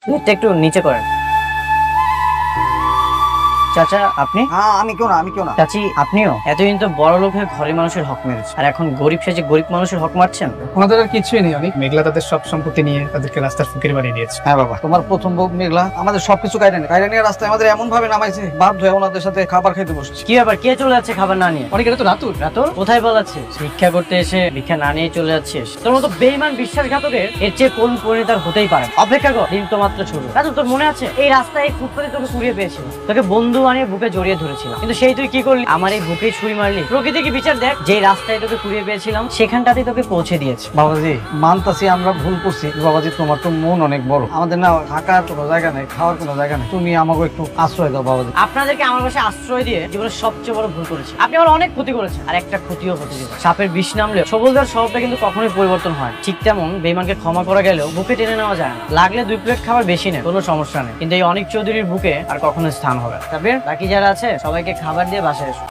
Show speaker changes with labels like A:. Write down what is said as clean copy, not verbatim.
A: প্লেটটা একটু নিচে করেন। চাচা আপনি?
B: হ্যাঁ, আমি কেউ না।
A: চাচি আপনিও? এতদিন তো বড় লোক হয়ে ঘরের মানুষের হক মেরেছে, আর এখন গরিব সেজে গরিব মানুষের হক মারছেন।
C: ওনাদের আর কিছুই নেই, অনেক মেঘলা তাদের সব সম্পত্তি নিয়ে তাদেরকে রাস্তার ফকির বানিয়ে দিয়েছে।
B: হ্যাঁ বাবা, তোমার প্রথম বউ মেঘলা আমাদের সবকিছু কাইরা নিয়ে রাস্তায় আমাদের এমন ভাবে নামাইছে, বাধ্য হয়ে ওনাদের সাথে খাবার খাইতে বসছি।
A: কি ব্যাপার, কে চলে যাচ্ছে খাবার না নিয়ে?
C: অনেক, এটা তো রাতুর।
A: রাতর কোথায় পালাচ্ছে? ভিক্ষা করতে এসে ভিক্ষা না নিয়ে চলে যাচ্ছিস? তোর মতো বেঈমান বিশ্বাসঘাতকের এর চেয়ে কোন পরিণতি আর হতেই পারে না। অপেক্ষা কর, দিন তো মাত্র শুরু। রাতর, তোর মনে আছে এই রাস্তায় এই ফুটপাতে তোকে কুড়িয়ে পেয়েছিল, তোকে বন্ধু বানিয়ে বুকে জড়িয়ে ধরেছিলাম, কিন্তু সেই তুই কি করলি? আমার এই বুকে ছুরি মারলি। প্রকৃতি কি বিচার দেখ, যে রাস্তায় তোকে কুড়িয়ে পেয়েছিলাম সেখানটাতেই তোকে পৌঁছে দিয়েছে।
B: বাবাজি, মানতাছি আমরা ভুল করছি। বাবাজি, তোমার তো মন অনেক বড়। আমাদের না থাকার কোনো জায়গা নেই, খাওয়ার কোনো জায়গা নেই, তুমি আমাকে একটু আশ্রয় দাও বাবাজি।
A: আপনাদেরকে আমার বাসায় আশ্রয় দিয়ে জীবনের সবচেয়ে বড় ভুল করেছে। আপনি আমার অনেক ক্ষতি করেছেন, আর একটা ক্ষতিও হতে দিবেন। সাপের বিষ নামলে সবলদার স্বভাবটা কিন্তু কখনোই পরিবর্তন হয়। ঠিক তেমন বেঈমানকে ক্ষমা করা গেলেও বুকে টেনে নেওয়া যায় না। লাগলে 2 প্লেট খাবার বেশি নেই, কোনো সমস্যা নেই, কিন্তু এই অনিক চৌধুরীর বুকে আর কখনো স্থান হবে না। তবে বাকি যারা আছে সবাইকে খাবার দিয়ে বাসায় এসো।